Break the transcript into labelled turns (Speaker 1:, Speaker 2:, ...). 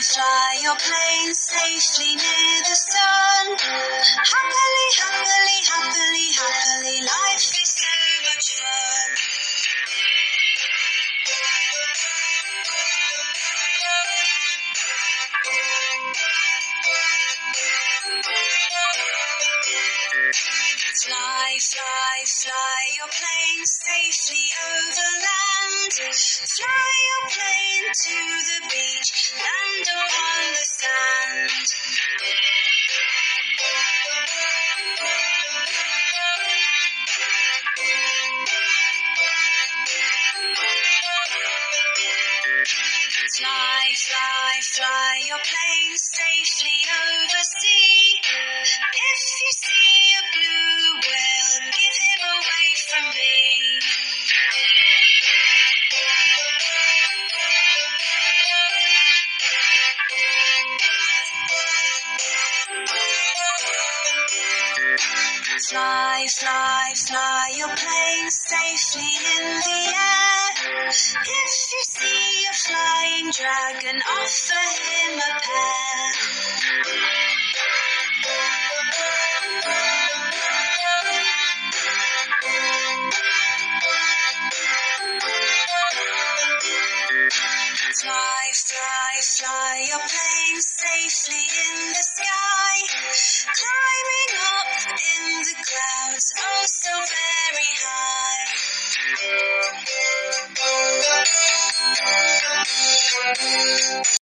Speaker 1: fly your plane safely near the sun. Happily, happily, happily, happily, life is so much fun. Fly, fly, fly your plane safely over land. Fly your plane to the beach, land upon the sand. Fly, fly, fly your plane safely over sea. If you see a blue whale, give him away from me. Fly, fly, fly your plane safely in the air. If you see a flying dragon, offer him a pear. Fly, fly, fly your plane safely in the sky. Climbing up in the clouds, oh so very high.